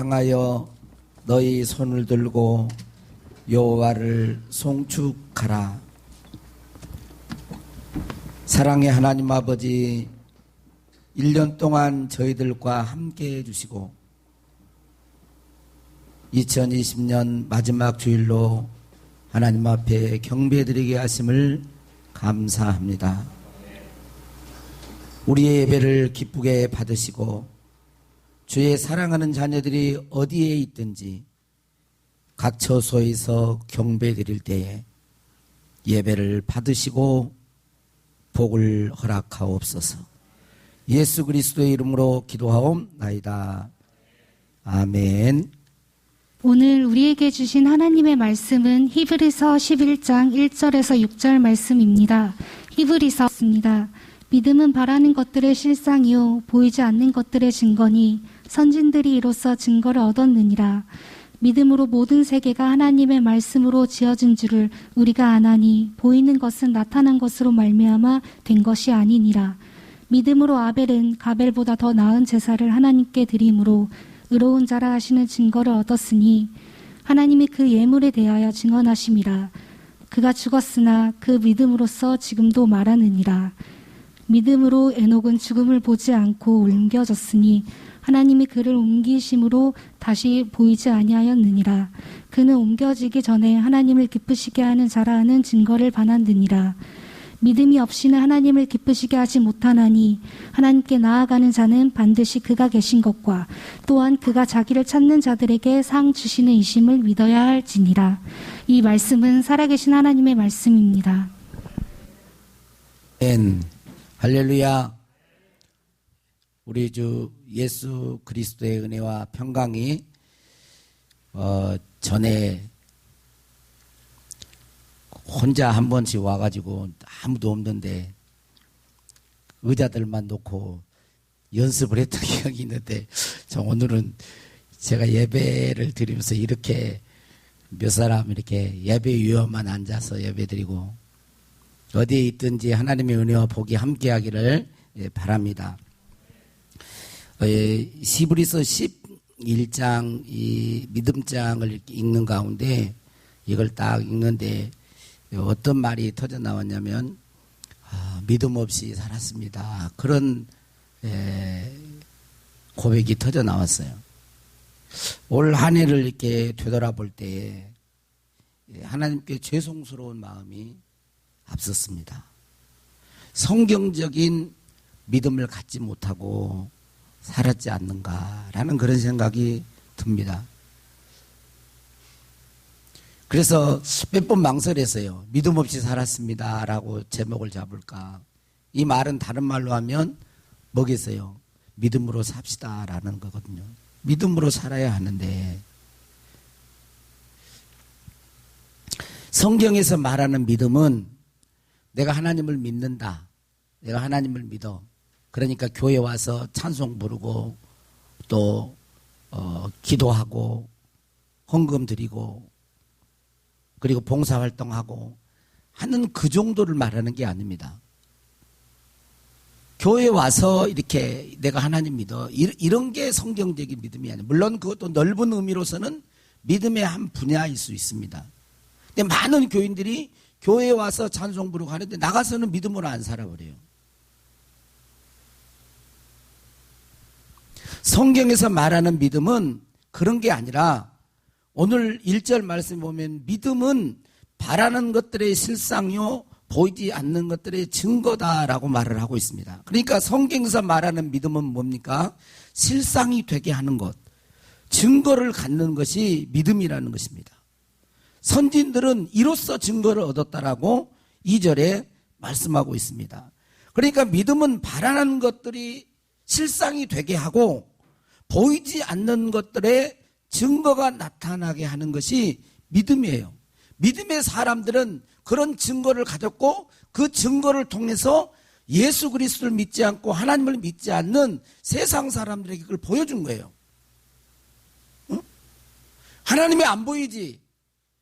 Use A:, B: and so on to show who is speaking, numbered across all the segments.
A: 향하여 너희 손을 들고 여호와를 송축하라. 사랑의 하나님 아버지, 1년 동안 저희들과 함께 해주시고 2020년 마지막 주일로 하나님 앞에 경배드리게 하심을 감사합니다. 우리의 예배를 기쁘게 받으시고 주의 사랑하는 자녀들이 어디에 있든지 각 처소에서 경배드릴 때에 예배를 받으시고 복을 허락하옵소서. 예수 그리스도의 이름으로 기도하옵나이다. 아멘.
B: 오늘 우리에게 주신 하나님의 말씀은 히브리서 11장 1절에서 6절 말씀입니다. 히브리서입니다. 믿음은 바라는 것들의 실상이요 보이지 않는 것들의 증거니 선진들이 이로써 증거를 얻었느니라. 믿음으로 모든 세계가 하나님의 말씀으로 지어진 줄을 우리가 아나니 보이는 것은 나타난 것으로 말미암아 된 것이 아니니라. 믿음으로 아벨은 가벨보다 더 나은 제사를 하나님께 드림으로 의로운 자라 하시는 증거를 얻었으니 하나님이 그 예물에 대하여 증언하심이라. 그가 죽었으나 그 믿음으로써 지금도 말하느니라. 믿음으로 에녹은 죽음을 보지 않고 옮겨졌으니 하나님이 그를 옮기심으로 다시 보이지 아니하였느니라. 그는 옮겨지기 전에 하나님을 기쁘시게 하는 자라 하는 증거를 받았느니라. 믿음이 없이는 하나님을 기쁘시게 하지 못하나니 하나님께 나아가는 자는 반드시 그가 계신 것과 또한 그가 자기를 찾는 자들에게 상 주시는 이심을 믿어야 할지니라. 이 말씀은 살아계신 하나님의 말씀입니다.
A: 아멘. 할렐루야. 우리 주 예수 그리스도의 은혜와 평강이 전에 혼자 한 번씩 와가지고 아무도 없는데 의자들만 놓고 연습을 했던 기억이 있는데 오늘은 제가 예배를 드리면서 이렇게 몇 사람 이렇게 예배 위원만 앉아서 예배 드리고 어디에 있든지 하나님의 은혜와 복이 함께하기를 바랍니다. 히브리서 11장 이 믿음장을 이렇게 읽는 가운데 이걸 딱 읽는데 어떤 말이 터져 나왔냐면 믿음 없이 살았습니다. 그런 고백이 터져 나왔어요. 올 한 해를 이렇게 되돌아볼 때 하나님께 죄송스러운 마음이 앞섰습니다. 성경적인 믿음을 갖지 못하고 살았지 않는가라는 그런 생각이 듭니다. 그래서 몇 번 망설였어요. 믿음 없이 살았습니다 라고 제목을 잡을까. 이 말은 다른 말로 하면 뭐겠어요? 믿음으로 삽시다 라는 거거든요. 믿음으로 살아야 하는데 성경에서 말하는 믿음은 내가 하나님을 믿는다. 내가 하나님을 믿어. 그러니까 교회 와서 찬송 부르고 또 기도하고 헌금 드리고 그리고 봉사활동하고 하는 그 정도를 말하는 게 아닙니다. 교회 와서 이렇게 내가 하나님 믿어 이런 게 성경적인 믿음이 아니에요. 물론 그것도 넓은 의미로서는 믿음의 한 분야일 수 있습니다. 근데 많은 교인들이 교회에 와서 찬송 부르고 하는데 나가서는 믿음으로 안 살아버려요. 성경에서 말하는 믿음은 그런 게 아니라 오늘 1절 말씀 보면 믿음은 바라는 것들의 실상이요 보이지 않는 것들의 증거다라고 말을 하고 있습니다. 그러니까 성경에서 말하는 믿음은 뭡니까? 실상이 되게 하는 것, 증거를 갖는 것이 믿음이라는 것입니다. 선진들은 이로써 증거를 얻었다라고 2절에 말씀하고 있습니다. 그러니까 믿음은 바라는 것들이 실상이 되게 하고 보이지 않는 것들의 증거가 나타나게 하는 것이 믿음이에요. 믿음의 사람들은 그런 증거를 가졌고 그 증거를 통해서 예수 그리스도를 믿지 않고 하나님을 믿지 않는 세상 사람들에게 그걸 보여준 거예요. 응? 하나님이 안 보이지?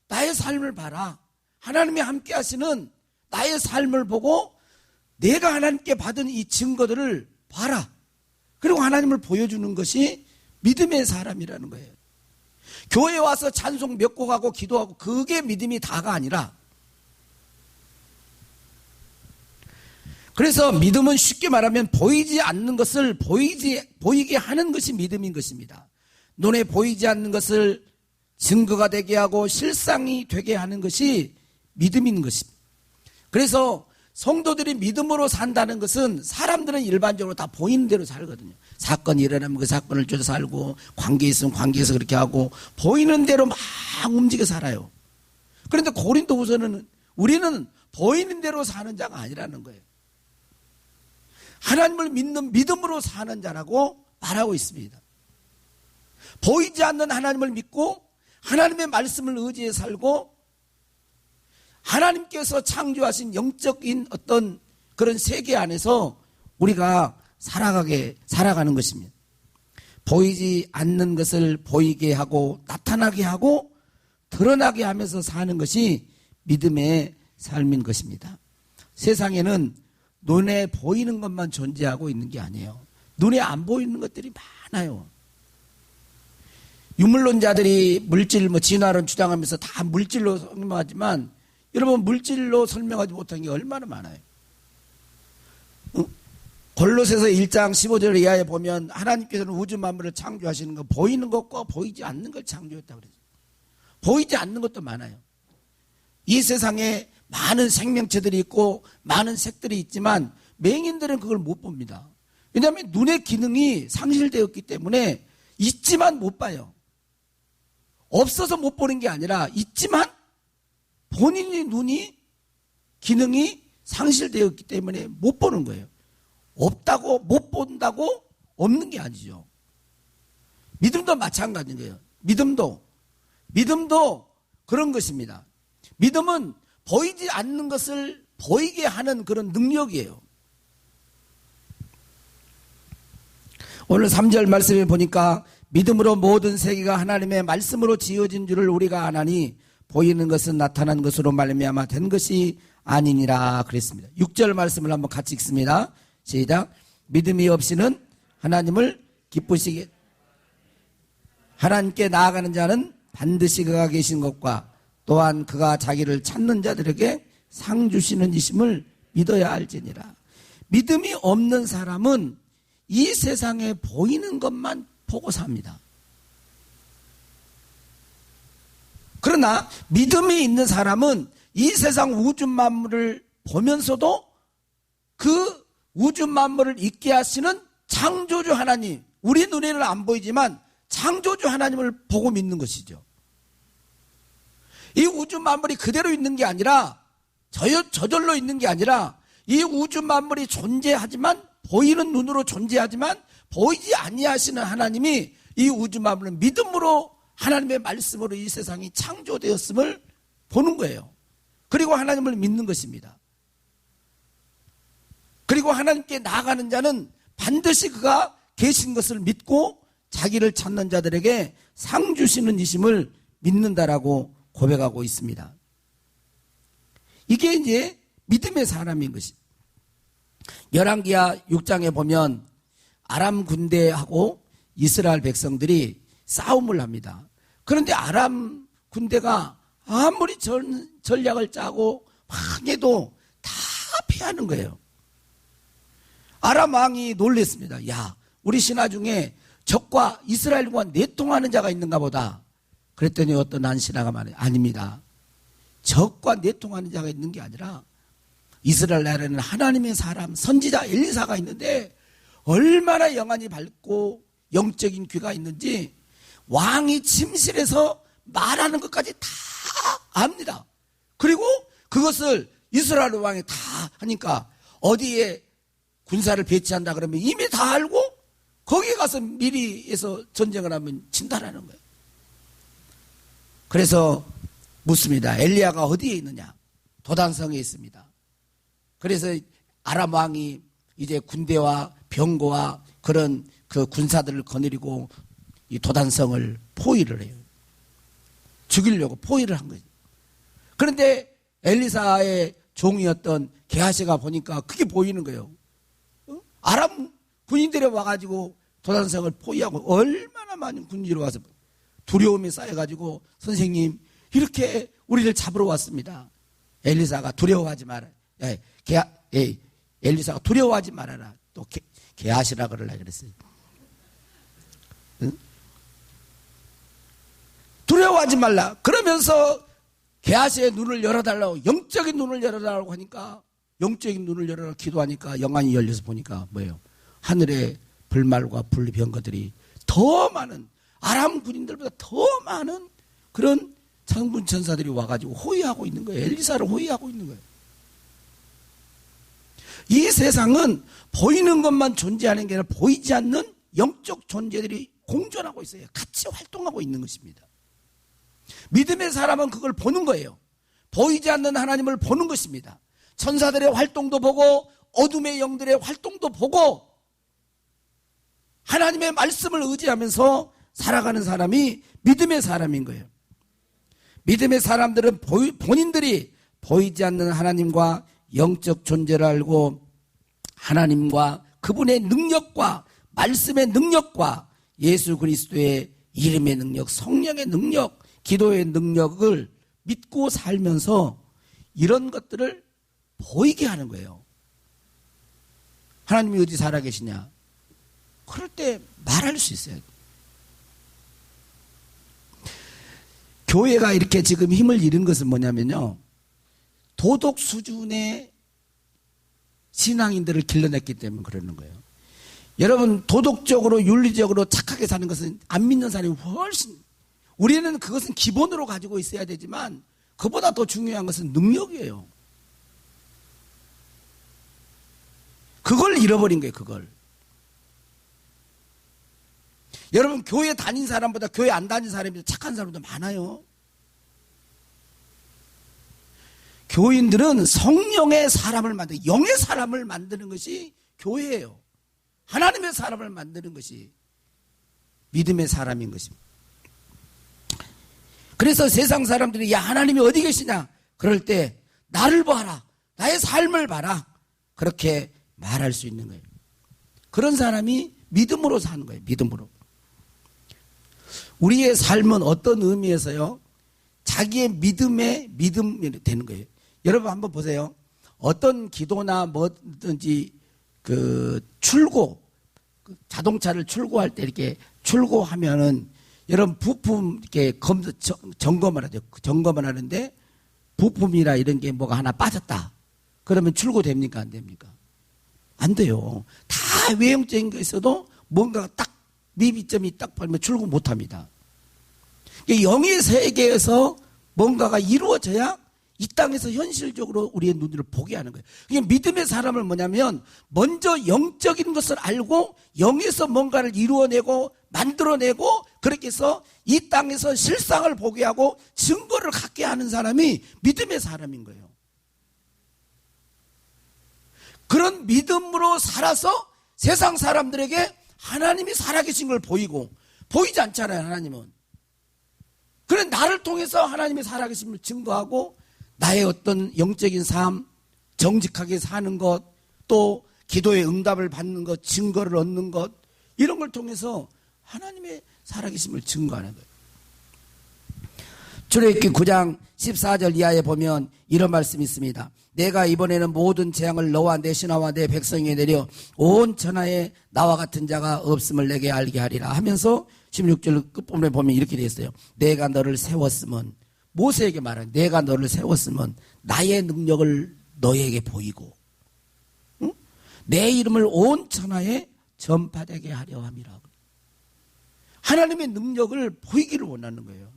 A: 나의 삶을 봐라. 하나님이 함께 하시는 나의 삶을 보고 내가 하나님께 받은 이 증거들을 봐라. 그리고 하나님을 보여주는 것이 믿음의 사람이라는 거예요. 교회 와서 찬송 몇 곡 하고 기도하고 그게 믿음이 다가 아니라, 그래서 믿음은 쉽게 말하면 보이지 않는 것을 보이게 하는 것이 믿음인 것입니다. 눈에 보이지 않는 것을 증거가 되게 하고 실상이 되게 하는 것이 믿음인 것입니다. 그래서 성도들이 믿음으로 산다는 것은 사람들은 일반적으로 다 보이는 대로 살거든요. 사건이 일어나면 그 사건을 쫓아 살고, 관계 있으면 관계에서 그렇게 하고, 보이는 대로 막 움직여 살아요. 그런데 고린도후서는 우리는 보이는 대로 사는 자가 아니라는 거예요. 하나님을 믿는 믿음으로 사는 자라고 말하고 있습니다. 보이지 않는 하나님을 믿고 하나님의 말씀을 의지해 살고 하나님께서 창조하신 영적인 어떤 그런 세계 안에서 우리가 살아가는 것입니다. 보이지 않는 것을 보이게 하고 나타나게 하고 드러나게 하면서 사는 것이 믿음의 삶인 것입니다. 세상에는 눈에 보이는 것만 존재하고 있는 게 아니에요. 눈에 안 보이는 것들이 많아요. 유물론자들이 물질, 진화론 주장하면서 다 물질로 설명하지만 여러분, 물질로 설명하지 못한 게 얼마나 많아요. 골로새서 1장 15절 이하에 보면 하나님께서는 우주 만물을 창조하시는 거, 보이는 것과 보이지 않는 걸 창조했다고 그러죠. 보이지 않는 것도 많아요. 이 세상에 많은 생명체들이 있고 많은 색들이 있지만 맹인들은 그걸 못 봅니다. 왜냐하면 눈의 기능이 상실되었기 때문에 있지만 못 봐요. 없어서 못 보는 게 아니라 있지만 본인의 눈이 기능이 상실되었기 때문에 못 보는 거예요. 없다고 못 본다고 없는 게 아니죠. 믿음도 마찬가지인 거예요. 믿음도 그런 것입니다. 믿음은 보이지 않는 것을 보이게 하는 그런 능력이에요. 오늘 3절 말씀에 보니까 믿음으로 모든 세계가 하나님의 말씀으로 지어진 줄을 우리가 아나니 보이는 것은 나타난 것으로 말미암아 된 것이 아니니라 그랬습니다. 6절 말씀을 한번 같이 읽습니다. 시작. 믿음이 없이는 하나님을 기쁘시게 하나님께 나아가는 자는 반드시 그가 계신 것과 또한 그가 자기를 찾는 자들에게 상 주시는 이심을 믿어야 알지니라. 믿음이 없는 사람은 이 세상에 보이는 것만 보고 삽니다. 그러나 믿음이 있는 사람은 이 세상 우주 만물을 보면서도 그 우주 만물을 있게 하시는 창조주 하나님, 우리 눈에는 안 보이지만 창조주 하나님을 보고 믿는 것이죠. 이 우주 만물이 그대로 있는 게 아니라 저절로 있는 게 아니라 이 우주 만물이 존재하지만 보이는 눈으로 존재하지만 보이지 아니하시는 하나님이 이 우주 만물을 믿음으로 하나님의 말씀으로 이 세상이 창조되었음을 보는 거예요. 그리고 하나님을 믿는 것입니다. 그리고 하나님께 나아가는 자는 반드시 그가 계신 것을 믿고 자기를 찾는 자들에게 상 주시는 이심을 믿는다라고 고백하고 있습니다. 이게 이제 믿음의 사람인 것입니다. 열왕기하 6장에 보면 아람 군대하고 이스라엘 백성들이 싸움을 합니다. 그런데 아람 군대가 아무리 전략을 짜고 막 해도 다 패하는 거예요. 아람 왕이 놀랬습니다. 야, 우리 신하 중에 적과 이스라엘과 내통하는 자가 있는가 보다. 그랬더니 어떤 한 신하가 말해요. 아닙니다. 적과 내통하는 자가 있는 게 아니라 이스라엘 나라에는 하나님의 사람 선지자 엘리사가 있는데 얼마나 영안이 밝고 영적인 귀가 있는지 왕이 침실에서 말하는 것까지 다 압니다. 그리고 그것을 이스라엘 왕이 다 하니까 어디에 군사를 배치한다 그러면 이미 다 알고 거기에 가서 미리 해서 전쟁을 하면 진다라는 거예요. 그래서 묻습니다. 엘리야가 어디에 있느냐? 도단성에 있습니다. 그래서 아람 왕이 이제 군대와 병거와 그런 그 군사들을 거느리고 이 도단성을 포위를 해요. 죽이려고 포위를 한 거죠. 그런데 엘리사의 종이었던 게하시가 보니까 그게 보이는 거예요. 아람 군인들이 와가지고 도단성을 포위하고 얼마나 많은 군인으로 와서 두려움이 쌓여가지고 선생님 이렇게 우리를 잡으러 왔습니다. 엘리사가 두려워하지 마라. 엘리사가 두려워하지 말아라. 또 게하시라 그러려 그랬어요. 응? 두려워하지 말라. 그러면서 게하시의 눈을 열어달라고, 영적인 눈을 열어달라고 하니까, 영적인 눈을 열어달라고 기도하니까 영안이 열려서 보니까 뭐예요? 하늘에 불말과 불병거들이 더 많은, 아람 군인들보다 더 많은 그런 장군 전사들이 와가지고 호위하고 있는 거예요. 엘리사를 호위하고 있는 거예요. 이 세상은 보이는 것만 존재하는 게 아니라 보이지 않는 영적 존재들이 공존하고 있어요. 같이 활동하고 있는 것입니다. 믿음의 사람은 그걸 보는 거예요. 보이지 않는 하나님을 보는 것입니다. 천사들의 활동도 보고 어둠의 영들의 활동도 보고 하나님의 말씀을 의지하면서 살아가는 사람이 믿음의 사람인 거예요. 믿음의 사람들은 본인들이 보이지 않는 하나님과 영적 존재를 알고 하나님과 그분의 능력과 말씀의 능력과 예수 그리스도의 이름의 능력, 성령의 능력, 기도의 능력을 믿고 살면서 이런 것들을 보이게 하는 거예요. 하나님이 어디 살아계시냐? 그럴 때 말할 수 있어요. 교회가 이렇게 지금 힘을 잃은 것은 뭐냐면요, 도덕 수준의 신앙인들을 길러냈기 때문에 그러는 거예요. 여러분, 도덕적으로 윤리적으로 착하게 사는 것은 안 믿는 사람이 훨씬, 우리는 그것은 기본으로 가지고 있어야 되지만 그보다 더 중요한 것은 능력이에요. 그걸 잃어버린 거예요. 그걸. 여러분, 교회 다닌 사람보다 교회 안 다닌 사람이 더 착한 사람도 많아요. 교인들은 성령의 사람을 만들고 영의 사람을 만드는 것이 교회예요. 하나님의 사람을 만드는 것이 믿음의 사람인 것입니다. 그래서 세상 사람들이 야, 하나님이 어디 계시냐? 그럴 때 나를 봐라. 나의 삶을 봐라. 그렇게 말할 수 있는 거예요. 그런 사람이 믿음으로 사는 거예요. 믿음으로. 우리의 삶은 어떤 의미에서요, 자기의 믿음이 되는 거예요. 여러분 한번 보세요. 어떤 기도나 뭐든지 출고, 자동차를 출고할 때 이렇게 출고하면은 여러분 부품 이렇게 점검을 하죠. 점검을 하는데 부품이나 이런 게 뭐가 하나 빠졌다. 그러면 출고됩니까? 안 됩니까? 안 돼요. 다 외형적인 게 있어도 뭔가 딱 미비점이 딱 보면 출고 못 합니다. 영의 세계에서 뭔가가 이루어져야 이 땅에서 현실적으로 우리의 눈으로 보게 하는 거예요. 그게 믿음의 사람은 뭐냐면 먼저 영적인 것을 알고 영에서 뭔가를 이루어내고 만들어내고 그렇게 해서 이 땅에서 실상을 보게 하고 증거를 갖게 하는 사람이 믿음의 사람인 거예요. 그런 믿음으로 살아서 세상 사람들에게 하나님이 살아계신 걸 보이고, 보이지 않잖아요, 하나님은. 그래, 나를 통해서 하나님이 살아계심을 증거하고 나의 어떤 영적인 삶, 정직하게 사는 것, 또 기도의 응답을 받는 것, 증거를 얻는 것, 이런 걸 통해서 하나님의 살아계심을 증거하는 거예요. 출애굽기 9장 14절 이하에 보면 이런 말씀이 있습니다. 내가 이번에는 모든 재앙을 너와 내 신하와 내 백성에 내려 온 천하에 나와 같은 자가 없음을 내게 알게 하리라 하면서 16절 끝부분에 보면 이렇게 되어 있어요. 내가 너를 세웠으면, 모세에게 말하는, 내가 너를 세웠으면 나의 능력을 너에게 보이고, 응? 내 이름을 온 천하에 전파되게 하려 함이라. 하나님의 능력을 보이기를 원하는 거예요.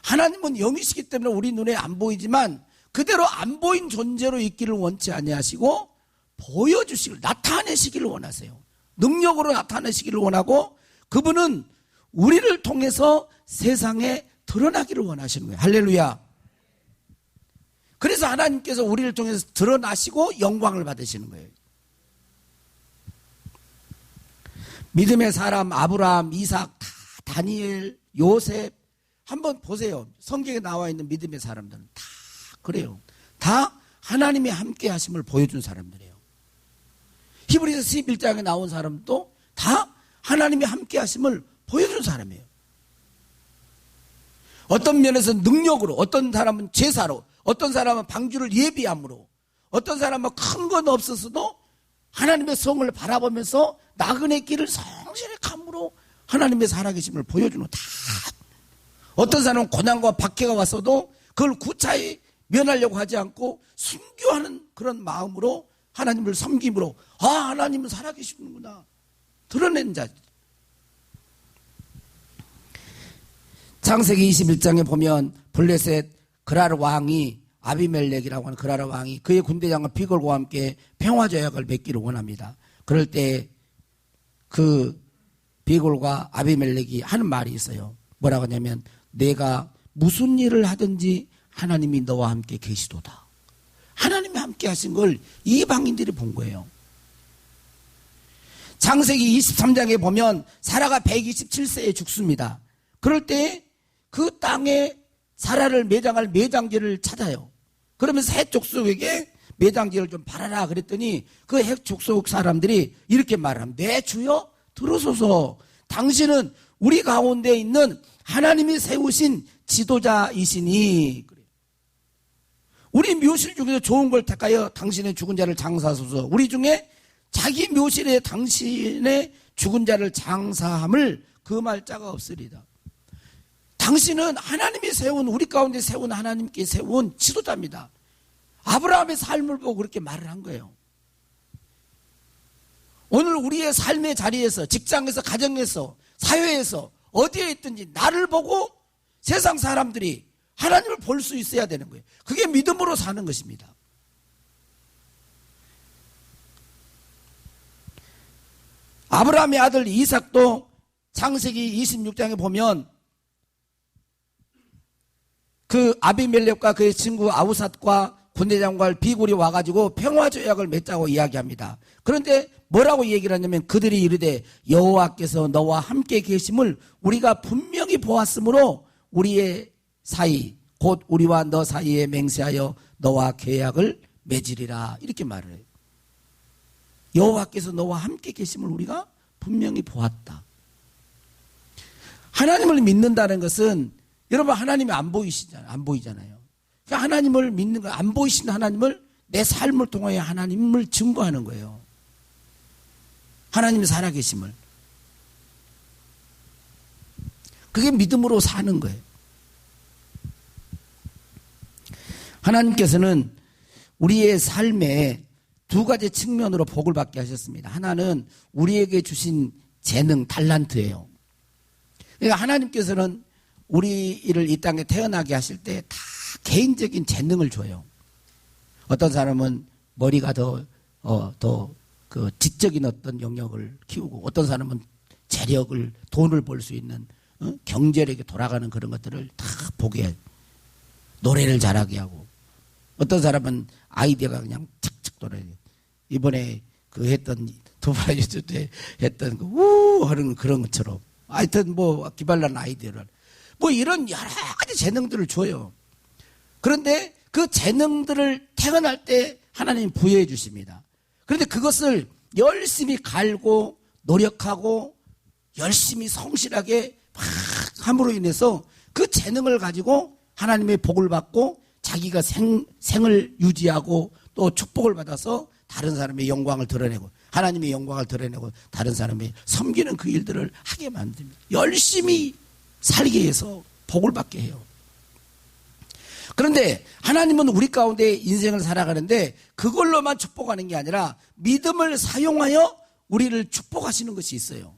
A: 하나님은 영이시기 때문에 우리 눈에 안 보이지만 그대로 안 보인 존재로 있기를 원치 아니하시고 보여주시기를, 나타내시기를 원하세요. 능력으로 나타내시기를 원하고 그분은 우리를 통해서 세상에 드러나기를 원하시는 거예요. 할렐루야. 그래서 하나님께서 우리를 통해서 드러나시고 영광을 받으시는 거예요. 믿음의 사람 아브라함, 이삭, 다니엘, 요셉 한번 보세요. 성경에 나와 있는 믿음의 사람들은 다 그래요. 다 하나님의 함께 하심을 보여준 사람들이에요. 히브리서 11장에 나온 사람도 다 하나님의 함께 하심을 보여주는 사람이에요. 어떤 면에서 능력으로, 어떤 사람은 제사로, 어떤 사람은 방주를 예비함으로, 어떤 사람은 큰 건 없어서도 하나님의 성을 바라보면서 나그네 길을 성실히 감으로 하나님의 살아계심을 보여주는 다. 어떤 사람은 고난과 박해가 왔어도 그걸 구차히 면하려고 하지 않고 순교하는 그런 마음으로 하나님을 섬김으로 하나님은 살아계시는구나 드러낸 자죠. 창세기 21장에 보면 블레셋 그랄 왕이 아비멜렉이라고 하는 그랄 왕이 그의 군대장과 비골과 함께 평화조약을 맺기를 원합니다. 그럴 때 그 비골과 아비멜렉이 하는 말이 있어요. 뭐라고 하냐면 내가 무슨 일을 하든지 하나님이 너와 함께 계시도다. 하나님이 함께 하신 걸 이방인들이 본 거예요. 창세기 23장에 보면 사라가 127세에 죽습니다. 그럴 때 그 땅에 사라를 매장할 매장지를 찾아요. 그러면서 헷 족속에게 매장지를 좀 팔아라 그랬더니 그 헷 족속 사람들이 이렇게 말합니다. 네 주여 들으소서. 당신은 우리 가운데 있는 하나님이 세우신 지도자이시니 우리 묘실 중에서 좋은 걸 택하여 당신의 죽은 자를 장사하소서. 우리 중에 자기 묘실에 당신의 죽은 자를 장사함을 금할 자가 없으리다. 당신은 하나님이 세운 우리 가운데 세운 하나님께 세운 지도자입니다. 아브라함의 삶을 보고 그렇게 말을 한 거예요. 오늘 우리의 삶의 자리에서 직장에서 가정에서 사회에서 어디에 있든지 나를 보고 세상 사람들이 하나님을 볼 수 있어야 되는 거예요. 그게 믿음으로 사는 것입니다. 아브라함의 아들 이삭도 창세기 26장에 보면 그 아비멜렉과 그의 친구 아우삿과 군대장과 비굴이 와가지고 평화조약을 맺자고 이야기합니다. 그런데 뭐라고 얘기를 하냐면 그들이 이르되 여호와께서 너와 함께 계심을 우리가 분명히 보았으므로 우리의 사이 곧 우리와 너 사이에 맹세하여 너와 계약을 맺으리라 이렇게 말을 해요. 여호와께서 너와 함께 계심을 우리가 분명히 보았다. 하나님을 믿는다는 것은 여러분 하나님이 안 보이잖아요. 그러니까 하나님을 믿는 거, 안 보이신 하나님을 내 삶을 통하여 하나님을 증거하는 거예요. 하나님이 살아계심을. 그게 믿음으로 사는 거예요. 하나님께서는 우리의 삶에 두 가지 측면으로 복을 받게 하셨습니다. 하나는 우리에게 주신 재능, 달란트예요. 그러니까 하나님께서는 우리를 이 땅에 태어나게 하실 때 다 개인적인 재능을 줘요. 어떤 사람은 머리가 더 그 지적인 어떤 영역을 키우고 어떤 사람은 재력을, 돈을 벌 수 있는 경제력에 돌아가는 그런 것들을 다 보게 해요. 노래를 잘하게 하고 어떤 사람은 아이디어가 그냥 착착 돌아요. 이번에 그 했던 두바이에서 했던 그 우 하는 그런 것처럼 하여튼 뭐 기발난 아이디어를 뭐 이런 여러 가지 재능들을 줘요. 그런데 그 재능들을 태어날 때 하나님이 부여해 주십니다. 그런데 그것을 열심히 갈고 노력하고 열심히 성실하게 막 함으로 인해서 그 재능을 가지고 하나님의 복을 받고 자기가 생을 유지하고 또 축복을 받아서 다른 사람의 영광을 드러내고 하나님의 영광을 드러내고 다른 사람의 섬기는 그 일들을 하게 만듭니다. 열심히 살게 해서 복을 받게 해요. 그런데 하나님은 우리 가운데 인생을 살아가는데 그걸로만 축복하는 게 아니라 믿음을 사용하여 우리를 축복하시는 것이 있어요.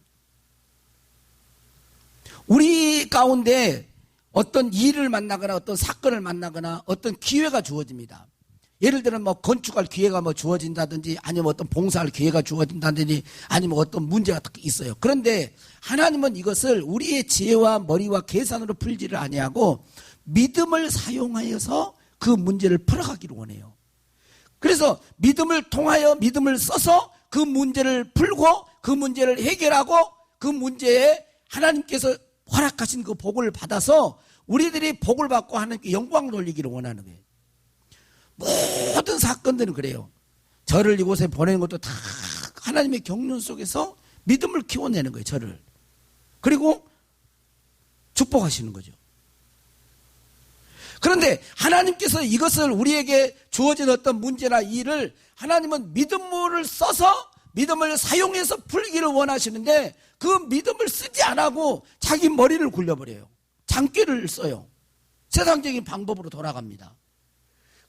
A: 우리 가운데 어떤 일을 만나거나 어떤 사건을 만나거나 어떤 기회가 주어집니다. 예를 들어 뭐 건축할 기회가 뭐 주어진다든지 아니면 어떤 봉사할 기회가 주어진다든지 아니면 어떤 문제가 있어요. 그런데 하나님은 이것을 우리의 지혜와 머리와 계산으로 풀지를 아니하고 믿음을 사용하여서 그 문제를 풀어가기를 원해요. 그래서 믿음을 통하여 믿음을 써서 그 문제를 풀고 그 문제를 해결하고 그 문제에 하나님께서 허락하신 그 복을 받아서 우리들이 복을 받고 하나님께 영광을 돌리기를 원하는 거예요. 모든 사건들은 그래요. 저를 이곳에 보내는 것도 다 하나님의 경륜 속에서 믿음을 키워내는 거예요, 저를. 그리고 축복하시는 거죠. 그런데 하나님께서 이것을 우리에게 주어진 어떤 문제나 일을 하나님은 믿음을 써서 믿음을 사용해서 풀기를 원하시는데 그 믿음을 쓰지 않고 자기 머리를 굴려버려요. 장기를 써요. 세상적인 방법으로 돌아갑니다.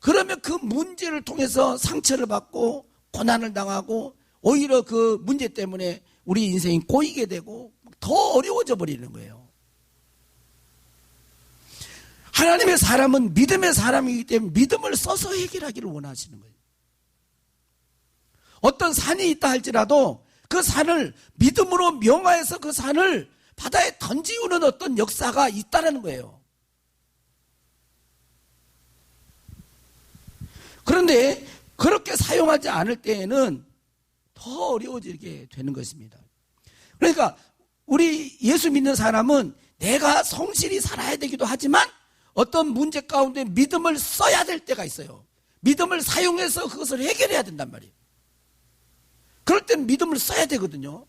A: 그러면 그 문제를 통해서 상처를 받고 고난을 당하고 오히려 그 문제 때문에 우리 인생이 꼬이게 되고 더 어려워져 버리는 거예요. 하나님의 사람은 믿음의 사람이기 때문에 믿음을 써서 해결하기를 원하시는 거예요. 어떤 산이 있다 할지라도 그 산을 믿음으로 명하여서 그 산을 바다에 던지우는 어떤 역사가 있다는 거예요. 그런데 그렇게 사용하지 않을 때에는 더 어려워지게 되는 것입니다. 그러니까 우리 예수 믿는 사람은 내가 성실히 살아야 되기도 하지만 어떤 문제 가운데 믿음을 써야 될 때가 있어요. 믿음을 사용해서 그것을 해결해야 된단 말이에요. 그럴 때는 믿음을 써야 되거든요.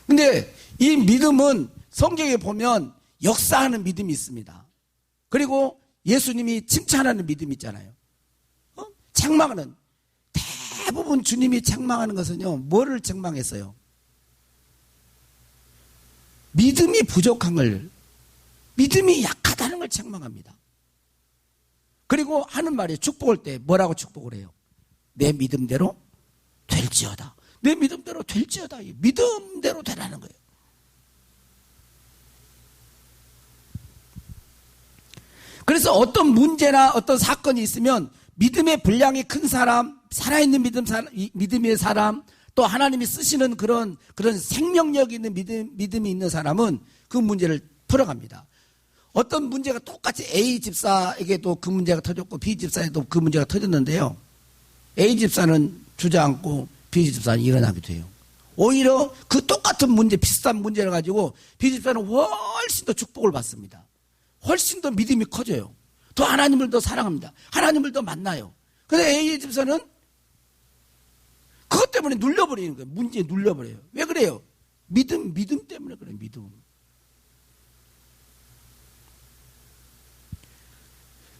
A: 근데 이 믿음은 성경에 보면 역사하는 믿음이 있습니다. 그리고 예수님이 칭찬하는 믿음이 있잖아요. 책망하는, 대부분 주님이 책망하는 것은요, 뭐를 책망했어요? 믿음이 부족한 걸, 믿음이 약하다는 걸 책망합니다. 그리고 하는 말이 축복할 때 뭐라고 축복을 해요? 내 믿음대로 될지어다. 내 믿음대로 될지어다. 믿음대로 되라는 거예요. 그래서 어떤 문제나 어떤 사건이 있으면 믿음의 분량이 큰 사람, 살아있는 믿음의 사람, 또 하나님이 쓰시는 그런 생명력 있는 믿음이 있는 사람은 그 문제를 풀어갑니다. 어떤 문제가 똑같이 A 집사에게도 그 문제가 터졌고 B 집사에도 그 문제가 터졌는데요. A 집사는 주저앉고 B 집사는 일어나기도 해요. 오히려 그 똑같은 문제, 비슷한 문제를 가지고 B 집사는 훨씬 더 축복을 받습니다. 훨씬 더 믿음이 커져요. 더 하나님을 더 사랑합니다. 하나님을 더 만나요. 근데 A 집사는 그것 때문에 눌려버리는 거예요. 문제에 눌려버려요. 왜 그래요? 믿음 때문에 그래요. 믿음.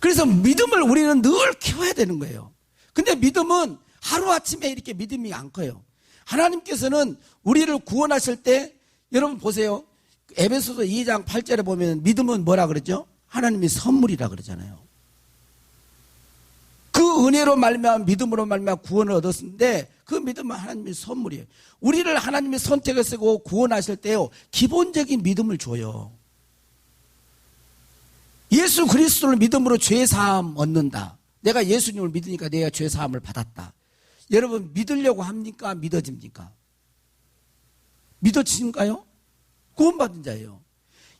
A: 그래서 믿음을 우리는 늘 키워야 되는 거예요. 근데 믿음은 하루아침에 이렇게 믿음이 안 커요. 하나님께서는 우리를 구원하실 때 여러분 보세요. 에베소서 2장 8절에 보면 믿음은 뭐라 그러죠? 하나님의 선물이라 그러잖아요. 그 은혜로 말미암아 믿음으로 말미암아 구원을 얻었는데 그 믿음은 하나님의 선물이에요. 우리를 하나님의 선택을 쓰고 구원하실 때요, 기본적인 믿음을 줘요. 예수 그리스도를 믿음으로 죄사함 얻는다. 내가 예수님을 믿으니까 내가 죄사함을 받았다. 여러분 믿으려고 합니까? 믿어집니까? 믿어지는가요? 구원받은 자예요.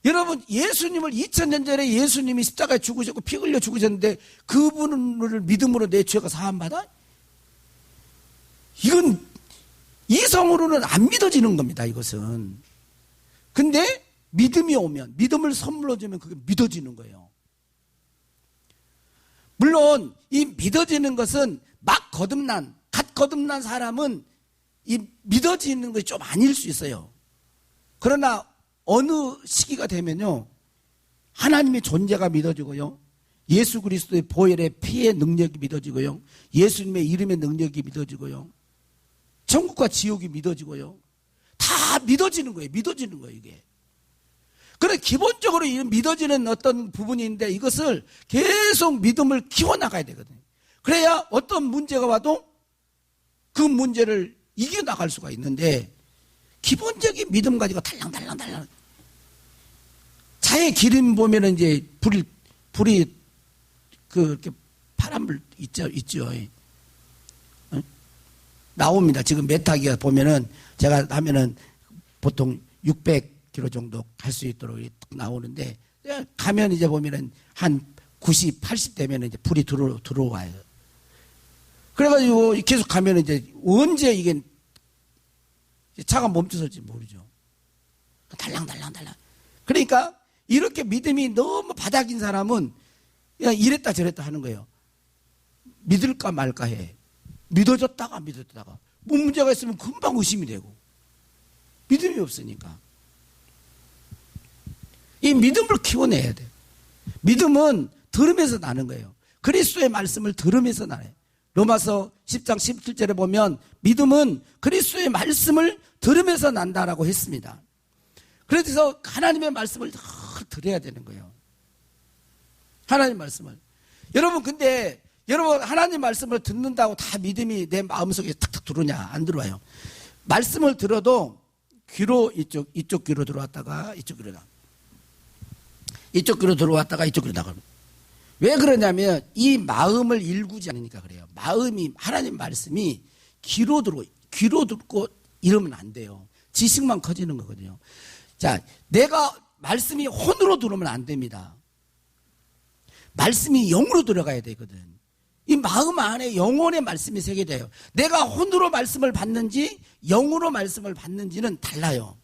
A: 여러분 예수님을 2000년 전에 예수님이 십자가에 죽으셨고 피 흘려 죽으셨는데 그분을 믿음으로 내 죄가 사함받아? 이건 이성으로는 안 믿어지는 겁니다. 이것은. 근데 믿음이 오면, 믿음을 선물로 주면 그게 믿어지는 거예요. 물론 이 믿어지는 것은 갓 거듭난 사람은 이 믿어지는 것이 좀 아닐 수 있어요. 그러나 어느 시기가 되면요, 하나님의 존재가 믿어지고요, 예수 그리스도의 보혈의 피의 능력이 믿어지고요, 예수님의 이름의 능력이 믿어지고요, 천국과 지옥이 믿어지고요, 다 믿어지는 거예요. 믿어지는 거예요, 이게. 그래, 기본적으로 믿어지는 어떤 부분이 있는데 이것을 계속 믿음을 키워나가야 되거든요. 그래야 어떤 문제가 와도 그 문제를 이겨나갈 수가 있는데 기본적인 믿음 가지고 달랑달랑. 차에 기름 보면은 이제 불이 이렇게 파란불 있죠. 나옵니다. 지금 메타기가 보면은 제가 하면은 보통 600km 정도 갈 수 있도록 나오는데 가면 이제 보면은 한 90, 80 되면은 이제 불이 들어와요. 그래가지고 계속 가면은 이제 언제 이게 차가 멈춰설지 모르죠. 달랑달랑. 그러니까 이렇게 믿음이 너무 바닥인 사람은 그냥 이랬다 저랬다 하는 거예요. 믿을까 말까 해. 믿어졌다가 안 믿어졌다가 뭐 문제가 있으면 금방 의심이 되고 믿음이 없으니까 이 믿음을 키워내야 돼요. 믿음은 들으면서 나는 거예요. 그리스도의 말씀을 들으면서 나요. 로마서 10장 17절에 보면 믿음은 그리스도의 말씀을 들으면서 난다라고 했습니다. 그래서 하나님의 말씀을 늘 들어야 되는 거예요. 하나님 말씀을. 여러분 근데 여러분 하나님 말씀을 듣는다고 다 믿음이 내 마음속에 탁탁 들어오냐? 안 들어와요. 말씀을 들어도 귀로 이쪽 귀로 들어왔다가 이쪽 귀로 나가. 이쪽 귀로 들어왔다가 이쪽 귀로 나가요. 왜 그러냐면 이 마음을 일구지 않으니까 그래요. 마음이 하나님 말씀이 귀로 듣고 이러면 안 돼요. 지식만 커지는 거거든요. 자, 내가 말씀이 혼으로 들어오면 안 됩니다. 말씀이 영으로 들어가야 되거든. 이 마음 안에 영혼의 말씀이 새겨져요. 내가 혼으로 말씀을 받는지 영으로 말씀을 받는지는 달라요.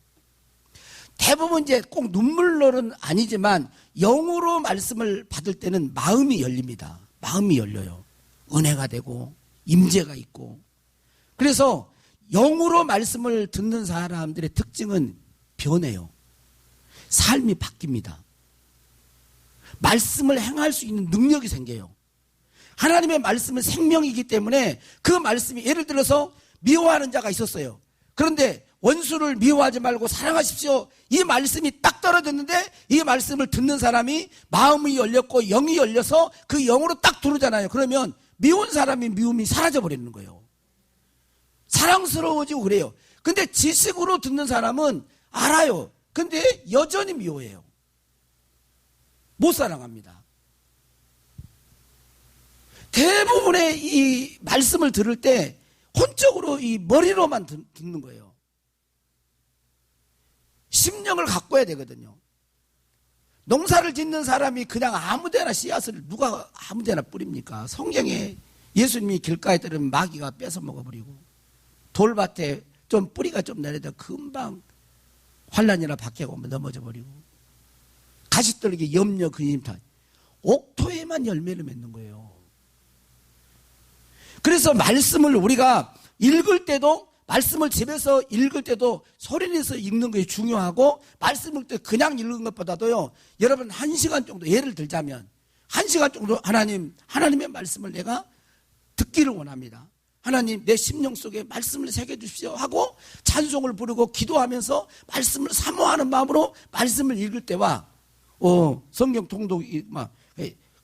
A: 대부분 이제 꼭 눈물로는 아니지만 영으로 말씀을 받을 때는 마음이 열립니다. 마음이 열려요. 은혜가 되고 임재가 있고. 그래서 영으로 말씀을 듣는 사람들의 특징은 변해요. 삶이 바뀝니다. 말씀을 행할 수 있는 능력이 생겨요. 하나님의 말씀은 생명이기 때문에 그 말씀이 예를 들어서 미워하는 자가 있었어요. 그런데 원수를 미워하지 말고 사랑하십시오. 이 말씀이 딱 떨어졌는데 이 말씀을 듣는 사람이 마음이 열렸고 영이 열려서 그 영으로 딱 들어오잖아요. 그러면 미운 사람이 미움이 사라져버리는 거예요. 사랑스러워지고 그래요. 근데 지식으로 듣는 사람은 알아요. 근데 여전히 미워해요. 못 사랑합니다. 대부분의 이 말씀을 들을 때 혼적으로 이 머리로만 듣는 거예요. 심령을 가꿔야 되거든요. 농사를 짓는 사람이 그냥 아무데나 씨앗을 누가 아무데나 뿌립니까? 성경에 예수님이 길가에 들으면 마귀가 뺏어 먹어버리고 돌밭에 좀 뿌리가 좀 내려다 금방 환란이나 박해가 오면 넘어져 버리고 가시떨기 염려 근심 다 옥토에만 열매를 맺는 거예요. 그래서 말씀을 우리가 읽을 때도 말씀을 집에서 읽을 때도 소리내서 읽는 것이 중요하고 말씀을 때 그냥 읽는 것보다도요. 여러분 1시간 정도 예를 들자면 1시간 정도 하나님의 말씀을 내가 듣기를 원합니다. 하나님 내 심령 속에 말씀을 새겨주십시오 하고 찬송을 부르고 기도하면서 말씀을 사모하는 마음으로 말씀을 읽을 때와 성경 통독이 막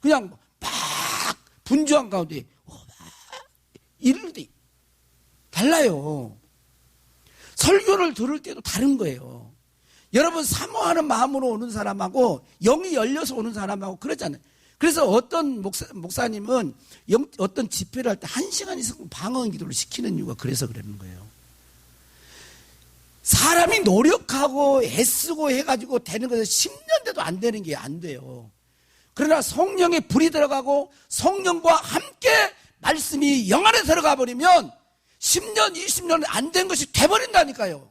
A: 그냥 막 분주한 가운데 읽을 때 달라요. 설교를 들을 때도 다른 거예요. 여러분 사모하는 마음으로 오는 사람하고 영이 열려서 오는 사람하고 그러잖아요. 그래서 어떤 목사님은 어떤 집회를 할 때 1시간 이상 방언 기도를 시키는 이유가 그래서 그러는 거예요. 사람이 노력하고 애쓰고 해가지고 되는 것은 10년 돼도 안 되는 게 안 돼요. 그러나 성령의 불이 들어가고 성령과 함께 말씀이 영 안에 들어가 버리면 10년, 20년 안 된 것이 돼버린다니까요.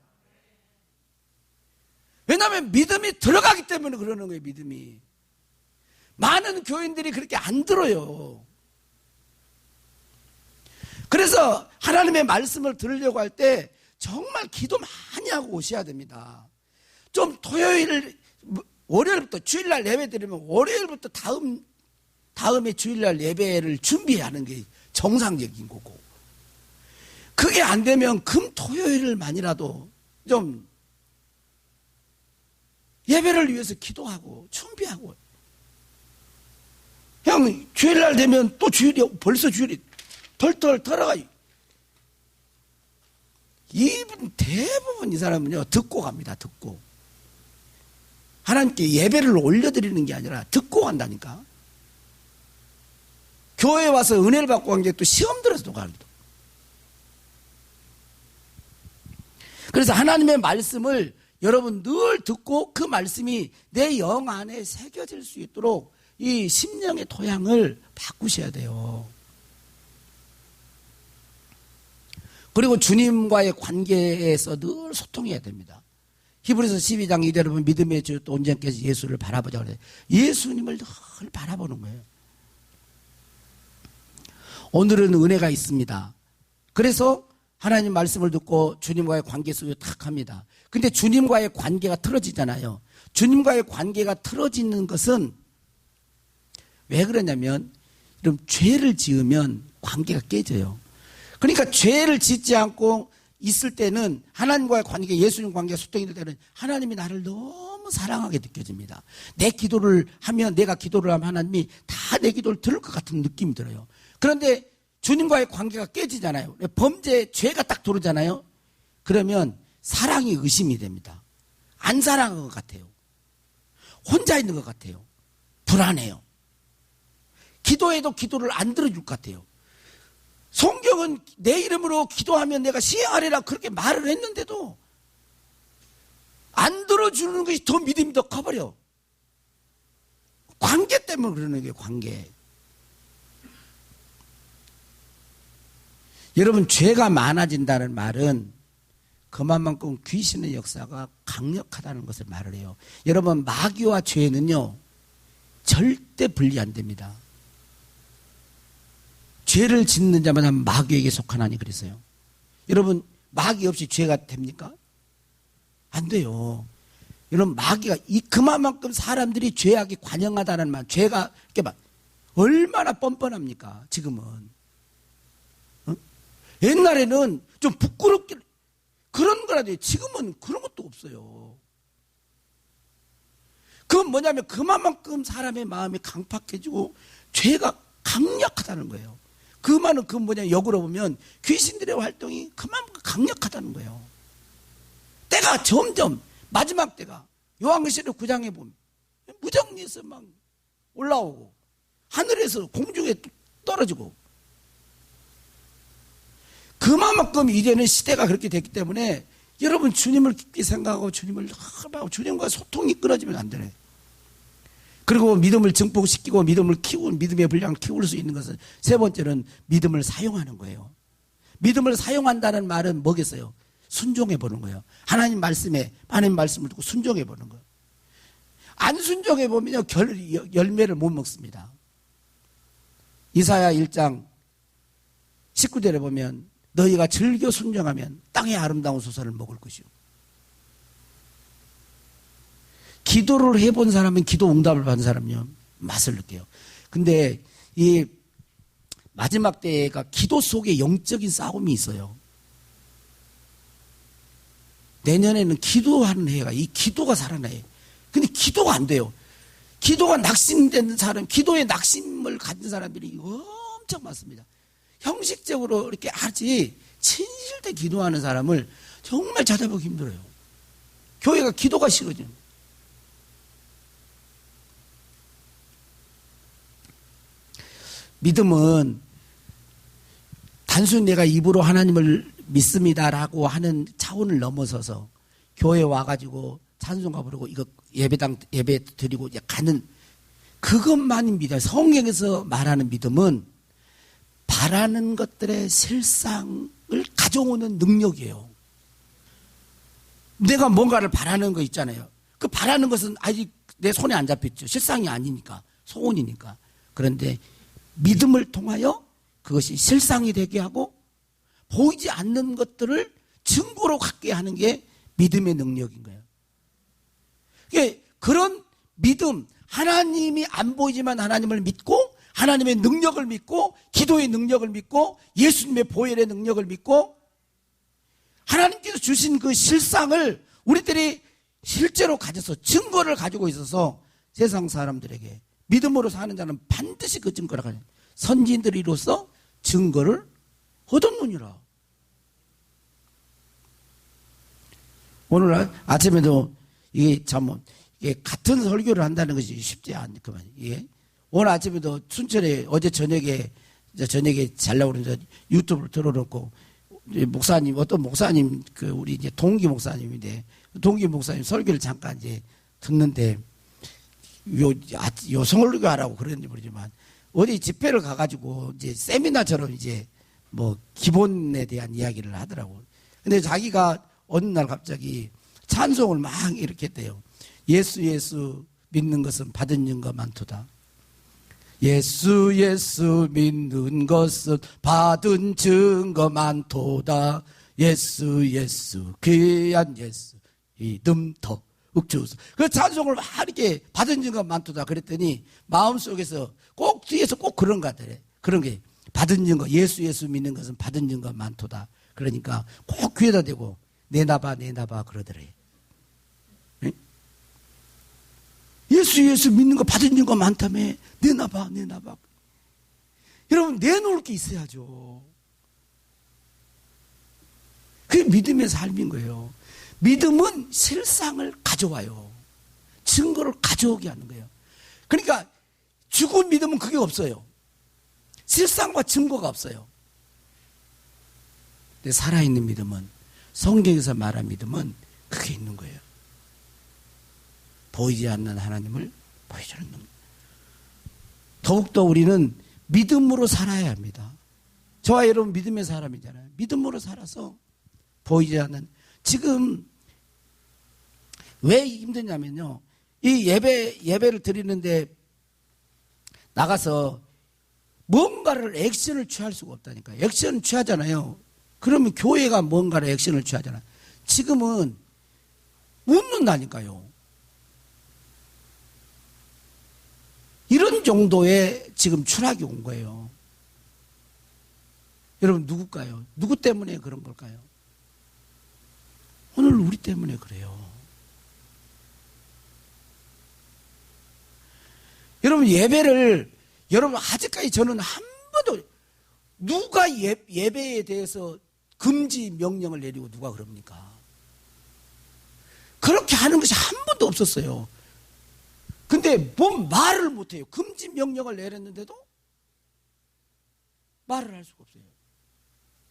A: 왜냐하면 믿음이 들어가기 때문에 그러는 거예요. 믿음이. 많은 교인들이 그렇게 안 들어요. 그래서 하나님의 말씀을 들으려고 할 때 정말 기도 많이 하고 오셔야 됩니다. 좀 월요일부터 주일날 예배 드리면 월요일부터 다음에 주일날 예배를 준비하는 게 정상적인 거고 그게 안 되면 토요일만이라도 좀 예배를 위해서 기도하고 준비하고 그냥 주일날 되면 또 벌써 주일이 털털 털어가요. 대부분 이 사람은요 듣고 갑니다. 듣고 하나님께 예배를 올려드리는 게 아니라 듣고 간다니까. 교회에 와서 은혜를 받고 간 게 또 시험 들어서도 가기도. 그래서 하나님의 말씀을 여러분 늘 듣고 그 말씀이 내 영 안에 새겨질 수 있도록 이 심령의 토양을 바꾸셔야 돼요. 그리고 주님과의 관계에서 늘 소통해야 됩니다. 히브리서 12장 2절에 보면 믿음의 주 또 온전케 예수를 바라보자 그래요. 예수님을 늘 바라보는 거예요. 오늘은 은혜가 있습니다. 그래서 하나님 말씀을 듣고 주님과의 관계 속에 탁 합니다. 근데 주님과의 관계가 틀어지잖아요. 주님과의 관계가 틀어지는 것은 왜 그러냐면, 여러분, 죄를 지으면 관계가 깨져요. 그러니까 죄를 짓지 않고 있을 때는 하나님과의 관계, 예수님 관계가 소통이 될 때는 하나님이 나를 너무 사랑하게 느껴집니다. 내 기도를 하면, 내가 기도를 하면 하나님이 다 내 기도를 들을 것 같은 느낌이 들어요. 그런데 주님과의 관계가 깨지잖아요. 범죄, 죄가 딱 들어오잖아요. 그러면 사랑이 의심이 됩니다. 안 사랑한 것 같아요. 혼자 있는 것 같아요. 불안해요. 기도해도 기도를 안 들어줄 것 같아요. 성경은 내 이름으로 기도하면 내가 시행하리라 그렇게 말을 했는데도 안 들어주는 것이 더 믿음이 더 커버려. 관계 때문에 그러는 게 관계. 여러분, 죄가 많아진다는 말은 그만큼 귀신의 역사가 강력하다는 것을 말을 해요. 여러분, 마귀와 죄는요, 절대 분리 안 됩니다. 죄를 짓는 자마다 마귀에게 속하나니 그랬어요. 여러분, 마귀 없이 죄가 됩니까? 안 돼요. 여러분, 마귀가 그만큼 사람들이 죄악이 관영하다는 말, 죄가 이렇게 막 얼마나 뻔뻔합니까? 지금은. 어? 옛날에는 좀 부끄럽게 그런 거라도 지금은 그런 것도 없어요. 그건 뭐냐면 그만큼 사람의 마음이 강팍해지고 죄가 강력하다는 거예요. 그 말은 그건 뭐냐면 역으로 보면 귀신들의 활동이 그만큼 강력하다는 거예요. 때가 점점 마지막 때가 요한계시록 9장에 보면 무정리에서 막 올라오고 하늘에서 공중에 떨어지고 그만큼 이제는 시대가 그렇게 됐기 때문에 여러분 주님을 깊게 생각하고 주님을 하고 주님과 소통이 끊어지면 안 되네. 그리고 믿음을 증폭시키고 믿음을 키우고 믿음의 분량을 키울 수 있는 것은 세 번째는 믿음을 사용하는 거예요. 믿음을 사용한다는 말은 뭐겠어요? 순종해 보는 거예요. 하나님 말씀에 하나님 말씀을 듣고 순종해 보는 거예요. 안 순종해 보면요 열매를 못 먹습니다. 이사야 1장 19절에 보면 너희가 즐겨 순종하면 땅의 아름다운 소산을 먹을 것이요. 기도를 해본 사람은 기도 응답을 받은 사람은요 맛을 느껴요. 근데 이 마지막 때가 기도 속에 영적인 싸움이 있어요. 내년에는 기도하는 해가 이 기도가 살아나요. 근데 기도가 안 돼요. 기도가 낙심된 사람, 기도에 낙심을 가진 사람들이 엄청 많습니다. 형식적으로 이렇게 하지 진실되 기도하는 사람을 정말 찾아보기 힘들어요. 교회가 기도가 싫어져요. 믿음은 단순히 내가 입으로 하나님을 믿습니다라고 하는 차원을 넘어서서 교회에 와가지고 찬송가 부르고 이거 예배 드리고 가는 그것만입니다. 성경에서 말하는 믿음은 바라는 것들의 실상을 가져오는 능력이에요. 내가 뭔가를 바라는 거 있잖아요. 그 바라는 것은 아직 내 손에 안 잡혔죠. 실상이 아니니까, 소원이니까. 그런데 믿음을 통하여 그것이 실상이 되게 하고 보이지 않는 것들을 증거로 갖게 하는 게 믿음의 능력인 거예요. 그런 믿음, 하나님이 안 보이지만 하나님을 믿고 하나님의 능력을 믿고 기도의 능력을 믿고 예수님의 보혈의 능력을 믿고 하나님께서 주신 그 실상을 우리들이 실제로 가져서 증거를 가지고 있어서 세상 사람들에게 믿음으로 사는 자는 반드시 그 증거를 가져요. 선진들이로서 증거를 얻었느니라. 오늘 아침에도 이게 같은 설교를 한다는 것이 쉽지 않구만. 이게 오늘 아침에도 순천에 어제 저녁에 잘 나오는데 유튜브를 틀어놓고 목사님 어떤 목사님 우리 이제 동기 목사님인데 동기 목사님 설교를 잠깐 이제 듣는데 요 설교 하라고 그랬는지 모르지만 어디 집회를 가가지고 이제 세미나처럼 이제 뭐 기본에 대한 이야기를 하더라고. 근데 자기가 어느 날 갑자기 찬송을 막 이렇게 했대요. 예수 믿는 것은 받은 영과 많도다. 예수 믿는 것은 받은 증거 많도다. 예수 귀한 예수 믿음 더욱 주소서. 그 찬송을 막 이렇게 받은 증거 많도다 그랬더니 마음속에서 꼭 뒤에서 꼭 그런 것 같아. 그런 게 받은 증거, 예수 믿는 것은 받은 증거 많도다. 그러니까 꼭 귀에다 대고 내놔봐 그러더래. 응? 예수 믿는 거 받은 증거 많다며. 내놔봐. 여러분, 내놓을 게 있어야죠. 그게 믿음의 삶인 거예요. 믿음은 실상을 가져와요. 증거를 가져오게 하는 거예요. 그러니까 죽은 믿음은 그게 없어요. 실상과 증거가 없어요. 근데 살아있는 믿음은, 성경에서 말한 믿음은 그게 있는 거예요. 보이지 않는 하나님을 보여주는 것. 더욱더 우리는 믿음으로 살아야 합니다. 저와 여러분 믿음의 사람이잖아요. 믿음으로 살아서 보이지 않는, 지금 왜 힘드냐면요, 이 예배를 드리는데 나가서 뭔가를 액션을 취할 수가 없다니까요. 액션을 취하잖아요. 그러면 교회가 뭔가를 액션을 취하잖아요. 지금은 웃는다니까요. 이런 정도의 지금 추락이 온 거예요. 여러분, 누굴까요? 누구 때문에 그런 걸까요? 오늘 우리 때문에 그래요. 여러분, 예배를, 여러분, 아직까지 저는 한 번도, 누가 예배에 대해서 금지 명령을 내리고 누가 그럽니까? 그렇게 하는 것이 한 번도 없었어요. 근데 뭔 말을 못해요. 금지 명령을 내렸는데도 말을 할 수가 없어요.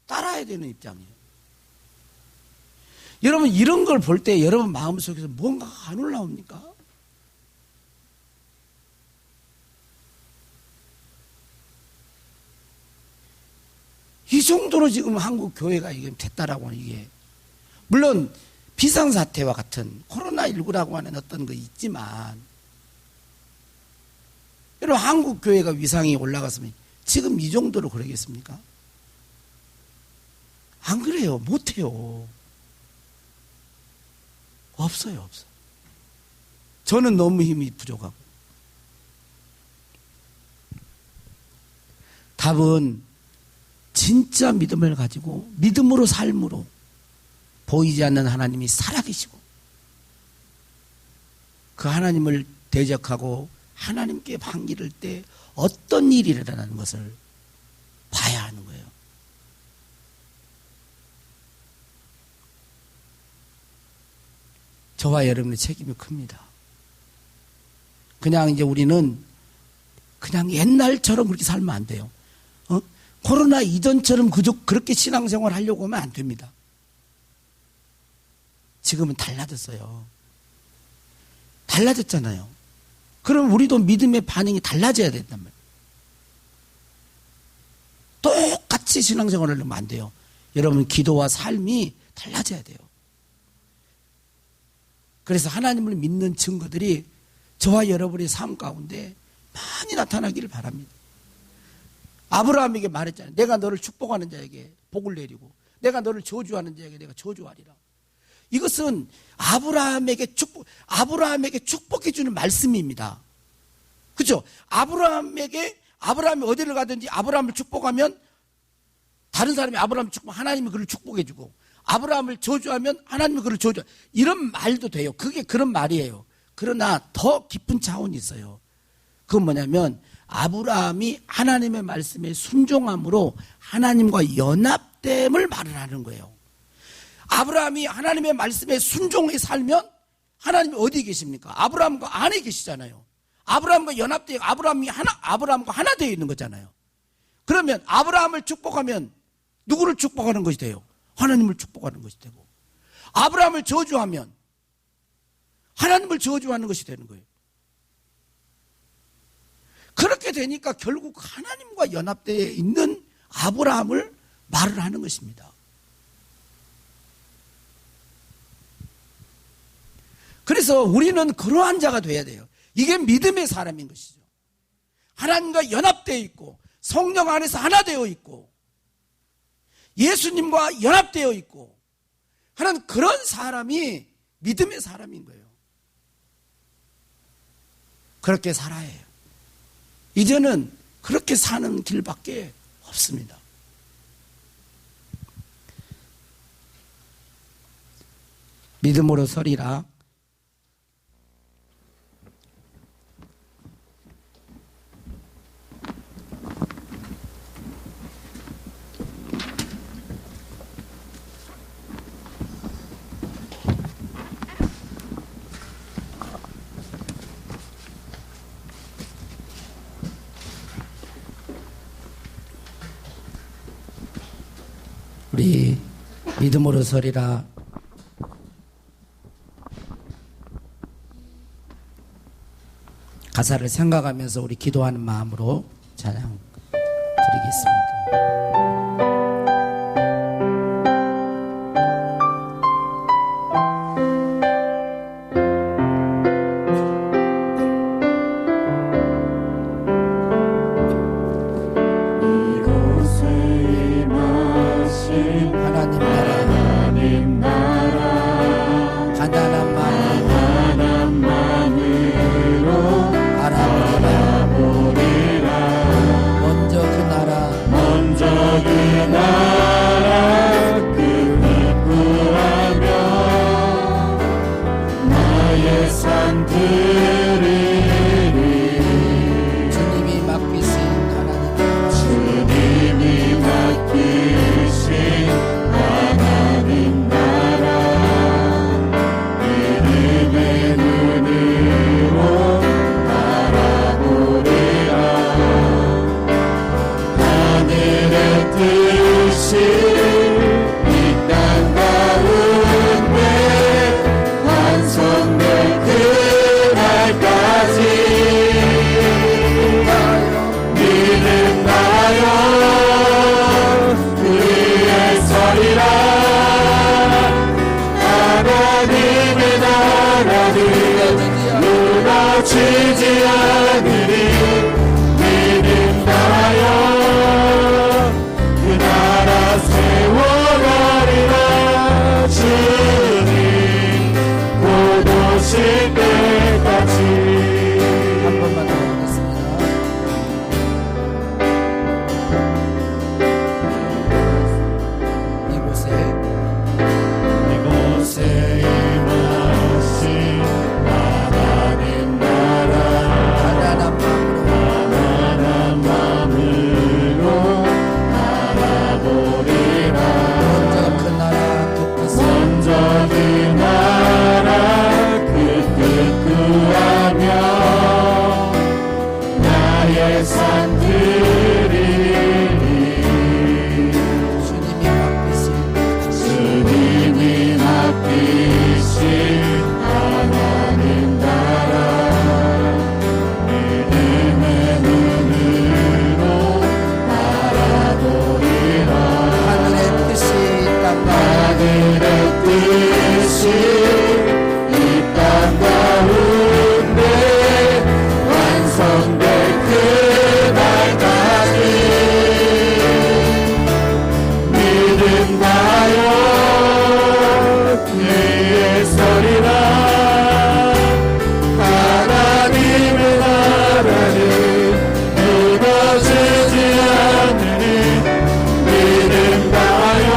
A: 따라야 되는 입장이에요. 여러분, 이런 걸 볼 때 여러분 마음속에서 뭔가가 안 올라옵니까? 이 정도로 지금 한국 교회가 이게 됐다라고 하는, 이게 물론 비상사태와 같은 코로나19라고 하는 어떤 거 있지만, 여러분, 한국 교회가 위상이 올라갔으면 지금 이 정도로 그러겠습니까? 안 그래요. 못해요. 없어요. 저는 너무 힘이 부족하고. 답은 진짜 믿음을 가지고 믿음으로 삶으로 보이지 않는 하나님이 살아계시고 그 하나님을 대적하고 하나님께 반기를 때 어떤 일이 일어나는 것을 봐야 하는 거예요. 저와 여러분의 책임이 큽니다. 그냥 이제 우리는 그냥 옛날처럼 그렇게 살면 안 돼요. 코로나 이전처럼 그렇게 신앙생활 하려고 하면 안 됩니다. 지금은 달라졌어요. 달라졌잖아요. 그럼 우리도 믿음의 반응이 달라져야 된단 말이에요. 똑같이 신앙생활을 하면 안 돼요. 여러분, 기도와 삶이 달라져야 돼요. 그래서 하나님을 믿는 증거들이 저와 여러분의 삶 가운데 많이 나타나기를 바랍니다. 아브라함에게 말했잖아요. 내가 너를 축복하는 자에게 복을 내리고 내가 너를 저주하는 자에게 내가 저주하리라. 이것은 아브라함에게 축복해 주는 말씀입니다. 그렇죠? 아브라함이 어디를 가든지 아브라함을 축복하면 다른 사람이 아브라함을 축복하면 하나님이 그를 축복해 주고, 아브라함을 저주하면 하나님이 그를 저주하고, 이런 말도 돼요. 그게 그런 말이에요. 그러나 더 깊은 차원이 있어요. 그건 뭐냐면 아브라함이 하나님의 말씀에 순종함으로 하나님과 연합됨을 말을 하는 거예요. 아브라함이 하나님의 말씀에 순종해 살면 하나님이 어디에 계십니까? 아브라함과 안에 계시잖아요. 아브라함과 연합되어 아브라함과 하나 되어 있는 거잖아요. 그러면 아브라함을 축복하면 누구를 축복하는 것이 돼요? 하나님을 축복하는 것이 되고, 아브라함을 저주하면 하나님을 저주하는 것이 되는 거예요. 그렇게 되니까 결국 하나님과 연합되어 있는 아브라함을 말을 하는 것입니다. 그래서 우리는 그러한 자가 돼야 돼요. 이게 믿음의 사람인 것이죠. 하나님과 연합되어 있고 성령 안에서 하나 되어 있고 예수님과 연합되어 있고 하는 그런 사람이 믿음의 사람인 거예요. 그렇게 살아야 해요. 이제는 그렇게 사는 길밖에 없습니다. 믿음으로 서리라. 우리 믿음으로 서리라. 가사를 생각하면서 우리 기도하는 마음으로 찬양 드리겠습니다. 하나님 나라 가난한 마음으로 알아보리라. 먼저 그 나라 끝을 구하며 나의 산들이 주님이 맡기신 하나님 나라 믿음의 눈으로 바라보리라. 하늘의 뜻이 이 땅 가운데 완성될 그날까지 믿음나요 그의 서리라. 하나님의 나라는 무너지지 않으리. 믿음나요 그 나라 세워가리라. 주님 곧 오실 때까지. 한 번만 더 하겠습니다. 이곳에 임하신 하나님 나라 가난한 마음으로 알아보리라. 먼저 그 나라 그 뜻 구하며 나의 산들이 주님이 맡기신 하나님 나라 믿음의 눈으로 바라보리라. 하늘의 뜻이 이 땅 가운데 완성될 그날까지 믿음나요 그의 서리라. 하나님의 나라는 무너지지 않으니 믿음나요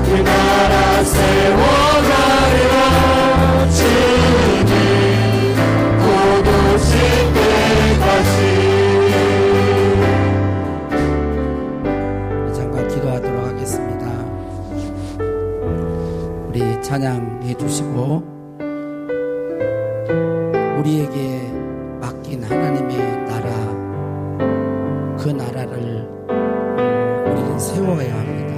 A: 그 나라 세워가리라. 주님 곧 오실 때까지. 잠깐 기도하도록 하겠습니다. 우리 찬양해 주시고 우리에게 맡긴 하나님의 나라 그 나라를 우리는 세워야 합니다.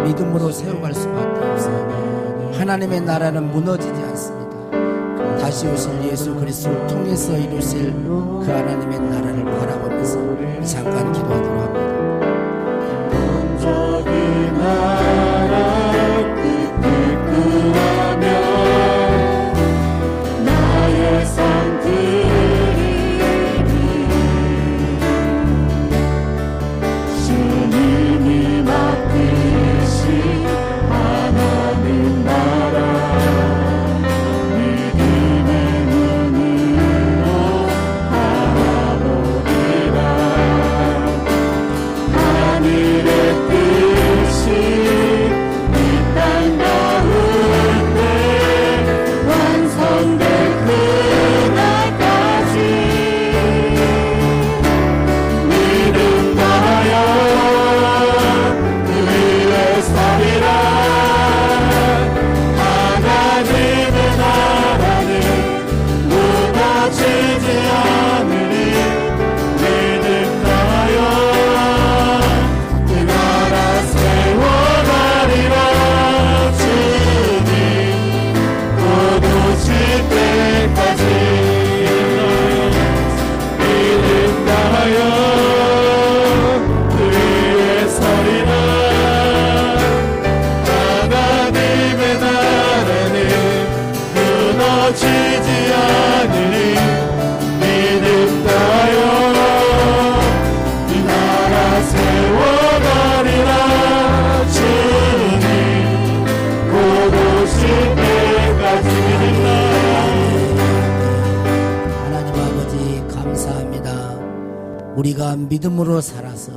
A: 믿음으로 세워갈 수밖에 없어요. 하나님의 나라는 무너지지 않습니다. 다시 오실 예수 그리스도를 통해서 이루실 그 하나님의 나라를 바라보면서 잠깐 기도하도록 합니다. 먼저 그 나라 끝을 구하며 나의 산들이 우리가 믿음으로 살아서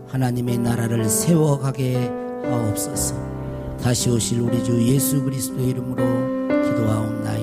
A: 하나님의 나라를 세워가게 하옵소서. 다시 오실 우리 주 예수 그리스도의 이름으로 기도하옵나이다.